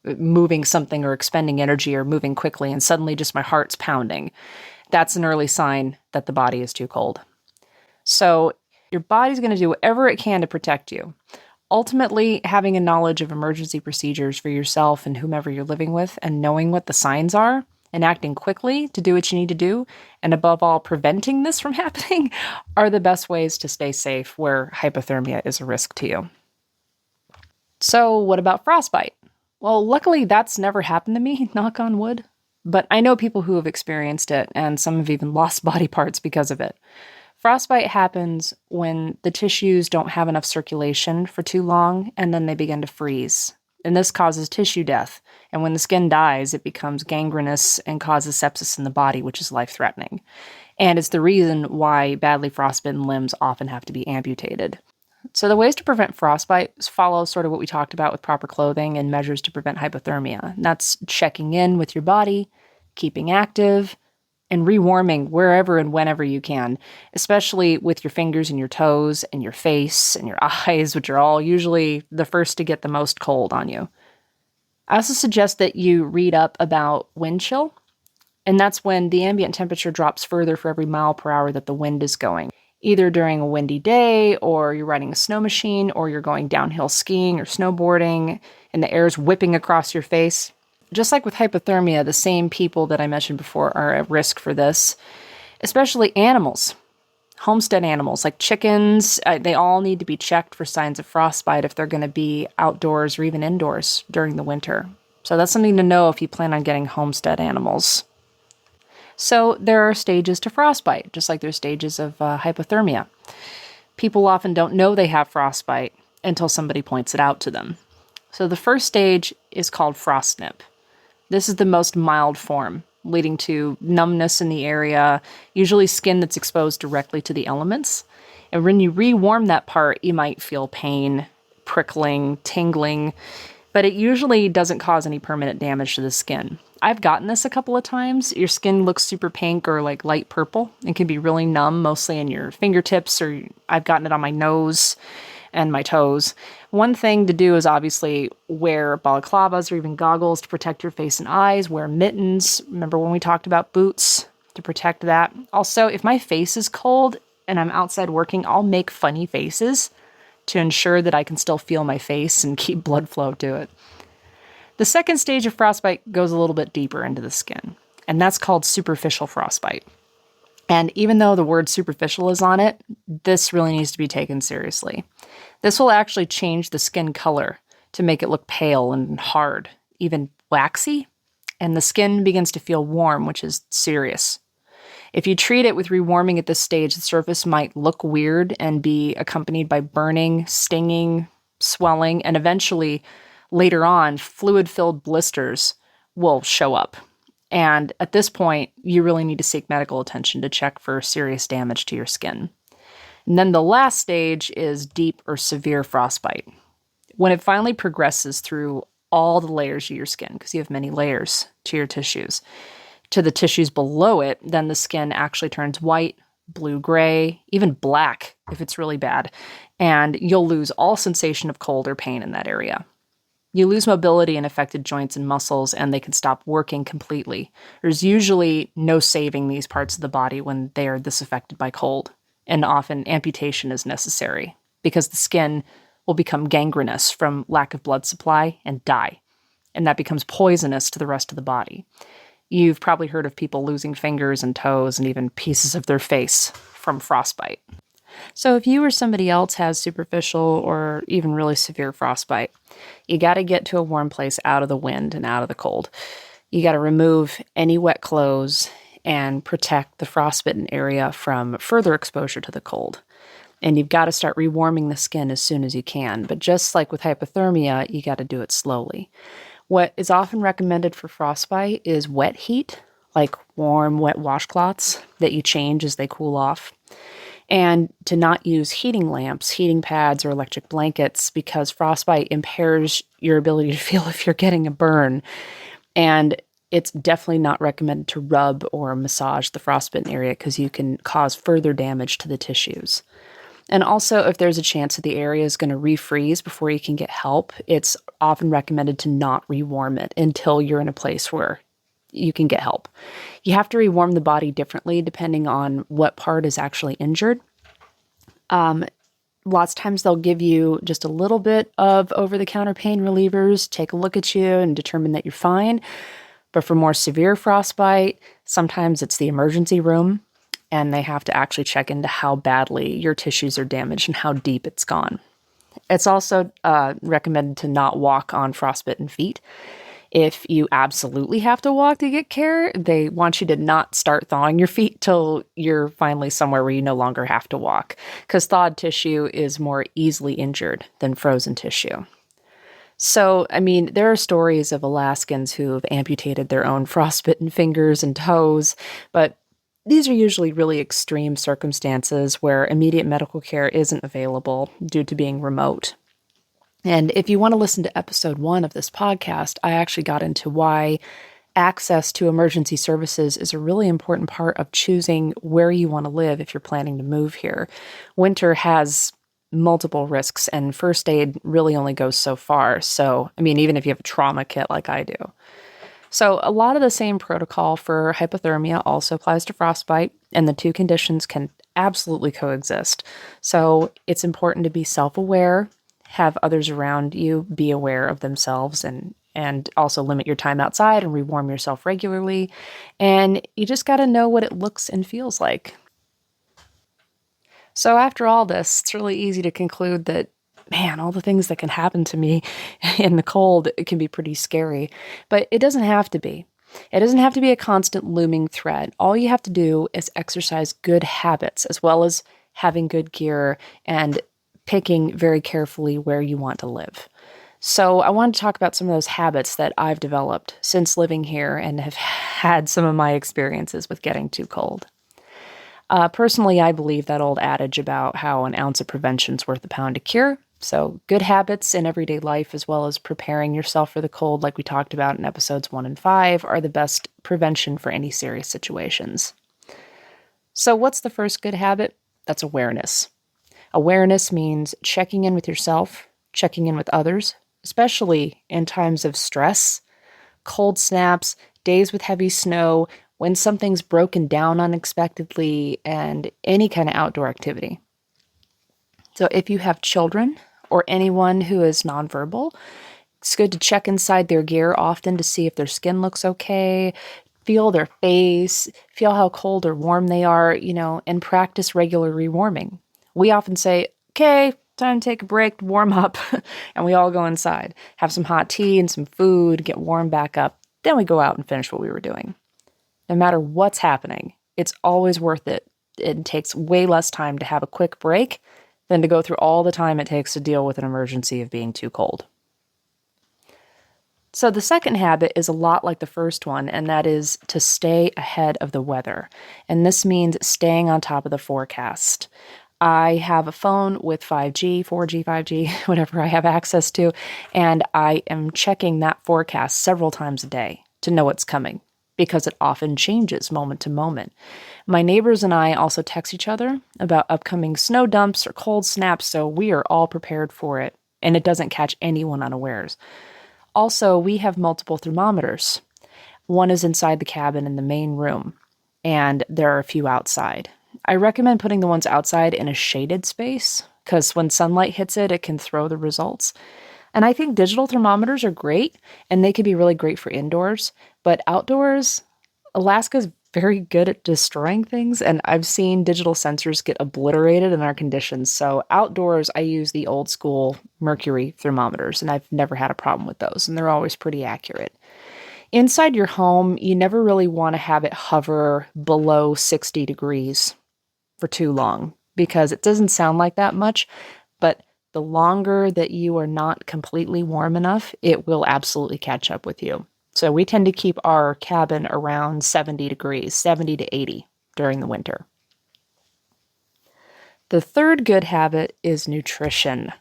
moving something or expending energy or moving quickly, and suddenly just my heart's pounding. That's an early sign that the body is too cold. So your body's going to do whatever it can to protect you. Ultimately, having a knowledge of emergency procedures for yourself and whomever you're living with and knowing what the signs are and acting quickly to do what you need to do, and above all, preventing this from happening, are the best ways to stay safe where hypothermia is a risk to you. So what about frostbite? Well, luckily that's never happened to me, knock on wood. But I know people who have experienced it, and some have even lost body parts because of it. Frostbite happens when the tissues don't have enough circulation for too long, and then they begin to freeze. And this causes tissue death. And when the skin dies, it becomes gangrenous and causes sepsis in the body, which is life-threatening. And it's the reason why badly frostbitten limbs often have to be amputated. So the ways to prevent frostbite follow sort of what we talked about with proper clothing and measures to prevent hypothermia. And that's checking in with your body, keeping active, and rewarming wherever and whenever you can, especially with your fingers and your toes and your face and your eyes, which are all usually the first to get the most cold on you. I also suggest that you read up about wind chill, and that's when the ambient temperature drops further for every mile per hour that the wind is going, either during a windy day, or you're riding a snow machine, or you're going downhill skiing or snowboarding, and the air is whipping across your face. just like with hypothermia, the same people that I mentioned before are at risk for this, especially animals. Homestead animals like chickens, they all need to be checked for signs of frostbite if they're going to be outdoors or even indoors during the winter. So that's something to know if you plan on getting homestead animals. So there are stages to frostbite, just like there's stages of hypothermia. People often don't know they have frostbite until somebody points it out to them. So the first stage is called frostnip. This is the most mild form, leading to numbness in the area, usually skin that's exposed directly to the elements. And when you rewarm that part, you might feel pain, prickling, tingling, but it usually doesn't cause any permanent damage to the skin. I've gotten this a couple of times. Your skin looks super pink or like light purple and can be really numb, mostly in your fingertips, or I've gotten it on my nose and my toes. One thing to do is obviously wear balaclavas or even goggles to protect your face and eyes, wear mittens. Remember when we talked about boots to protect that? Also, if my face is cold and I'm outside working, I'll make funny faces to ensure that I can still feel my face and keep blood flow to it. The second stage of frostbite goes a little bit deeper into the skin, and that's called superficial frostbite. And even though the word superficial is on it, this really needs to be taken seriously. This will actually change the skin color to make it look pale and hard, even waxy, and the skin begins to feel warm, which is serious. If you treat it with rewarming at this stage, the surface might look weird and be accompanied by burning, stinging, swelling, and eventually, later on, fluid-filled blisters will show up. And at this point, you really need to seek medical attention to check for serious damage to your skin. And then the last stage is deep or severe frostbite. When it finally progresses through all the layers of your skin, because you have many layers to your tissues, to the tissues below it, then the skin actually turns white, blue-gray, even black if it's really bad, and you'll lose all sensation of cold or pain in that area. You lose mobility in affected joints and muscles, and they can stop working completely. There's usually no saving these parts of the body when they are this affected by cold, and often amputation is necessary because the skin will become gangrenous from lack of blood supply and die, and that becomes poisonous to the rest of the body. You've probably heard of people losing fingers and toes and even pieces of their face from frostbite. So if you or somebody else has superficial or even really severe frostbite, you got to get to a warm place out of the wind and out of the cold. You got to remove any wet clothes and protect the frostbitten area from further exposure to the cold. And you've got to start rewarming the skin as soon as you can. But just like with hypothermia, you got to do it slowly. What is often recommended for frostbite is wet heat, like warm, wet washcloths that you change as they cool off. And to not use heating lamps, heating pads, or electric blankets because frostbite impairs your ability to feel if you're getting a burn. And it's definitely not recommended to rub or massage the frostbitten area because you can cause further damage to the tissues. And also, if there's a chance that the area is going to refreeze before you can get help, it's often recommended to not rewarm it until you're in a place where you can get help. You have to rewarm the body differently depending on what part is actually injured. Lots of times they'll give you just a little bit of over-the-counter pain relievers, take a look at you and determine that you're fine. But for more severe frostbite, sometimes it's the emergency room and they have to actually check into how badly your tissues are damaged and how deep it's gone. It's also recommended to not walk on frostbitten feet. If you absolutely have to walk to get care, they want you to not start thawing your feet till you're finally somewhere where you no longer have to walk, because thawed tissue is more easily injured than frozen tissue. So, I mean, there are stories of Alaskans who have amputated their own frostbitten fingers and toes, but these are usually really extreme circumstances where immediate medical care isn't available due to being remote. And if you want to listen to episode 1 of this podcast, I actually got into why access to emergency services is a really important part of choosing where you want to live if you're planning to move here. Winter has multiple risks, and first aid really only goes so far. So, I mean, even if you have a trauma kit like I do. So a lot of the same protocol for hypothermia also applies to frostbite, and the two conditions can absolutely coexist. So it's important to be self-aware, have others around you be aware of themselves, and and also limit your time outside and rewarm yourself regularly. And you just got to know what it looks and feels like. So after all this, it's really easy to conclude that, man, all the things that can happen to me in the cold, it can be pretty scary. But it doesn't have to be. It doesn't have to be a constant looming threat. All you have to do is exercise good habits, as well as having good gear and picking very carefully where you want to live. So I wanted to talk about some of those habits that I've developed since living here and have had some of my experiences with getting too cold. Personally, I believe that old adage about how an ounce of prevention is worth a pound of cure. So good habits in everyday life, as well as preparing yourself for the cold, like we talked about in episodes 1 and 5, are the best prevention for any serious situations. So what's the first good habit? That's awareness. Awareness means checking in with yourself, checking in with others, especially in times of stress, cold snaps, days with heavy snow, when something's broken down unexpectedly, and any kind of outdoor activity. So if you have children or anyone who is nonverbal, it's good to check inside their gear often to see if their skin looks okay, feel their face, feel how cold or warm they are, and practice regular rewarming. We often say, okay, time to take a break, warm up, and we all go inside, have some hot tea and some food, get warm back up, then we go out and finish what we were doing. No matter what's happening, it's always worth it. It takes way less time to have a quick break than to go through all the time it takes to deal with an emergency of being too cold. So the second habit is a lot like the first one, and that is to stay ahead of the weather. And this means staying on top of the forecast. I have a phone with 5G, 4G, 5G, whatever I have access to, and I am checking that forecast several times a day to know what's coming, because it often changes moment to moment. My neighbors and I also text each other about upcoming snow dumps or cold snaps, so we are all prepared for it, and it doesn't catch anyone unawares. Also, we have multiple thermometers. One is inside the cabin in the main room, and there are a few outside. I recommend putting the ones outside in a shaded space, because when sunlight hits it, it can throw the results. And I think digital thermometers are great, and they can be really great for indoors. But outdoors, Alaska's very good at destroying things, and I've seen digital sensors get obliterated in our conditions. So outdoors, I use the old school mercury thermometers, and I've never had a problem with those, and they're always pretty accurate. Inside your home, you never really want to have it hover below 60 degrees for too long, because it doesn't sound like that much, but the longer that you are not completely warm enough, it will absolutely catch up with you. So we tend to keep our cabin around 70 degrees, 70 to 80 during the winter. The third good habit is nutrition.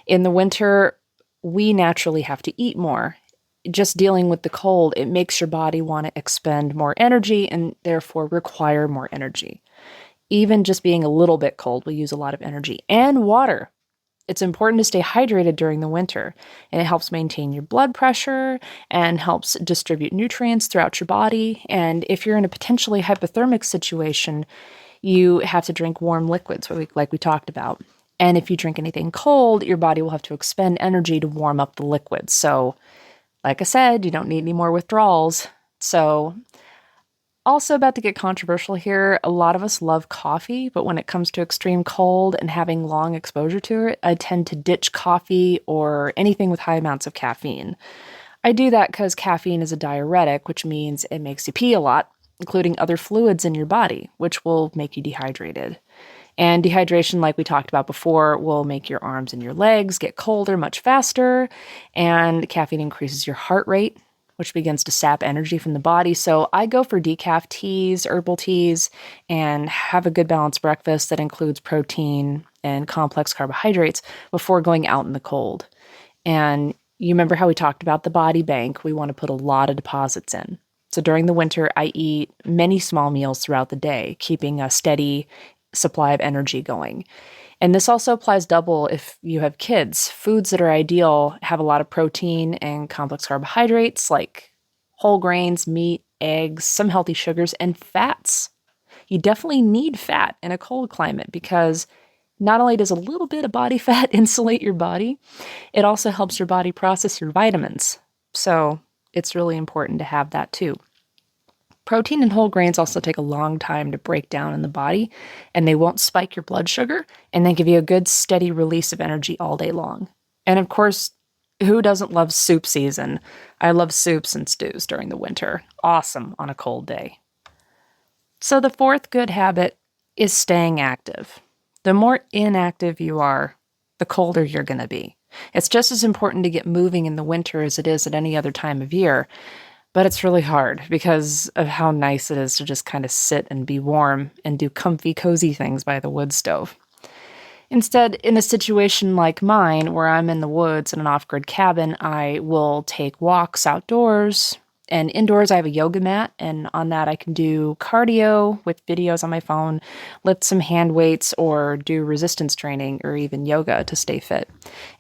In the winter, we naturally have to eat more. Just dealing with the cold, it makes your body want to expend more energy and therefore require more energy. Even just being a little bit cold will use a lot of energy and water. It's important to stay hydrated during the winter, and it helps maintain your blood pressure and helps distribute nutrients throughout your body. And if you're in a potentially hypothermic situation, you have to drink warm liquids, like we talked about. And if you drink anything cold, your body will have to expend energy to warm up the liquids. So, like I said, you don't need any more withdrawals. So, also about to get controversial here, a lot of us love coffee, but when it comes to extreme cold and having long exposure to it, I tend to ditch coffee or anything with high amounts of caffeine. I do that because caffeine is a diuretic, which means it makes you pee a lot, including other fluids in your body, which will make you dehydrated. And dehydration, like we talked about before, will make your arms and your legs get colder much faster, and caffeine increases your heart rate, which begins to sap energy from the body. So I go for decaf teas, herbal teas, and have a good balanced breakfast that includes protein and complex carbohydrates before going out in the cold. And you remember how we talked about the body bank? We want to put a lot of deposits in. So during the winter, I eat many small meals throughout the day, keeping a steady supply of energy going. And this also applies double if you have kids. Foods that are ideal have a lot of protein and complex carbohydrates like whole grains, meat, eggs, some healthy sugars, and fats. You definitely need fat in a cold climate because not only does a little bit of body fat insulate your body, it also helps your body process your vitamins. So it's really important to have that too. Protein and whole grains also take a long time to break down in the body, and they won't spike your blood sugar, and they give you a good steady release of energy all day long. And of course, who doesn't love soup season? I love soups and stews during the winter. Awesome on a cold day. So the fourth good habit is staying active. The more inactive you are, the colder you're going to be. It's just as important to get moving in the winter as it is at any other time of year. But it's really hard because of how nice it is to just kind of sit and be warm and do comfy, cozy things by the wood stove. Instead, in a situation like mine, where I'm in the woods in an off-grid cabin, I will take walks outdoors. And indoors, I have a yoga mat, and on that I can do cardio with videos on my phone, lift some hand weights, or do resistance training, or even yoga to stay fit.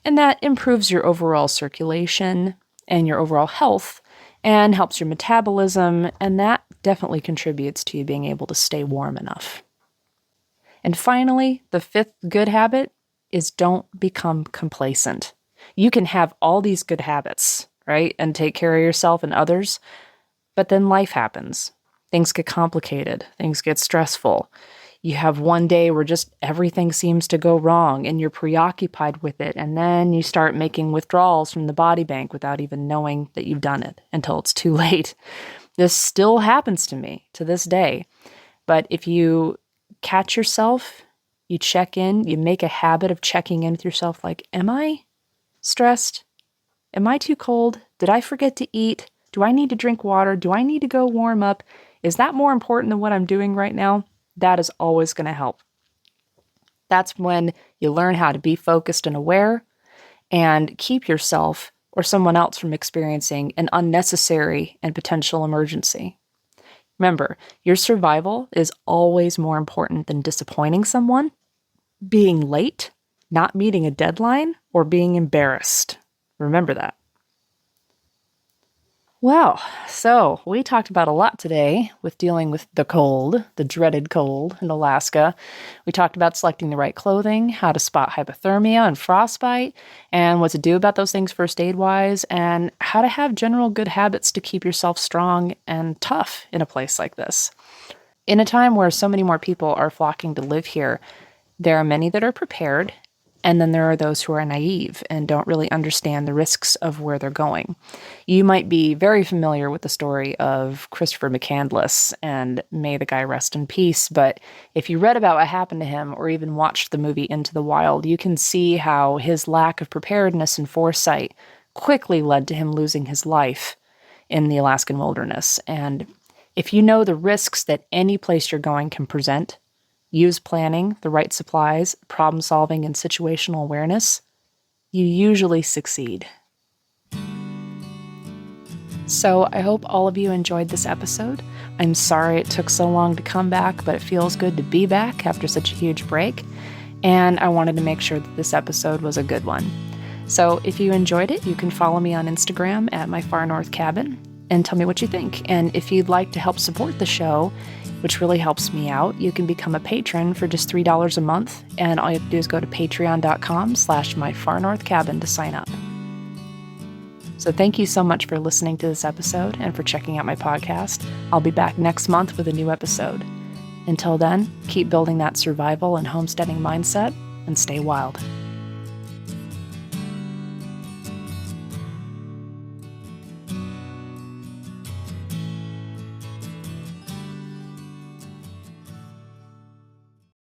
And that improves your overall circulation and your overall health, and helps your metabolism, and that definitely contributes to you being able to stay warm enough. And finally, the fifth good habit is don't become complacent. You can have all these good habits, right, and take care of yourself and others, but then life happens. Things get complicated. Things get stressful. You have one day where just everything seems to go wrong and you're preoccupied with it. And then you start making withdrawals from the body bank without even knowing that you've done it until it's too late. This still happens to me to this day. But if you catch yourself, you check in, you make a habit of checking in with yourself like, am I stressed? Am I too cold? Did I forget to eat? Do I need to drink water? Do I need to go warm up? Is that more important than what I'm doing right now? That is always going to help. That's when you learn how to be focused and aware and keep yourself or someone else from experiencing an unnecessary and potential emergency. Remember, your survival is always more important than disappointing someone, being late, not meeting a deadline, or being embarrassed. Remember that. Well, so we talked about a lot today with dealing with the cold, the dreaded cold in Alaska. We talked about selecting the right clothing, how to spot hypothermia and frostbite, and what to do about those things first aid-wise, and how to have general good habits to keep yourself strong and tough in a place like this. In a time where so many more people are flocking to live here, there are many that are prepared, and then there are those who are naive and don't really understand the risks of where they're going. You might be very familiar with the story of Christopher McCandless, and may the guy rest in peace, but if you read about what happened to him or even watched the movie Into the Wild, you can see how his lack of preparedness and foresight quickly led to him losing his life in the Alaskan wilderness. And if you know the risks that any place you're going can present, use planning, the right supplies, problem solving, and situational awareness, you usually succeed. So I hope all of you enjoyed this episode. I'm sorry it took so long to come back, but it feels good to be back after such a huge break. And I wanted to make sure that this episode was a good one. So if you enjoyed it, you can follow me on Instagram at My Far North Cabin and tell me what you think. And if you'd like to help support the show, which really helps me out, you can become a patron for just $3 a month, and all you have to do is go to patreon.com/myfarnorthcabin to sign up. So thank you so much for listening to this episode and for checking out my podcast. I'll be back next month with a new episode. Until then, keep building that survival and homesteading mindset and stay wild.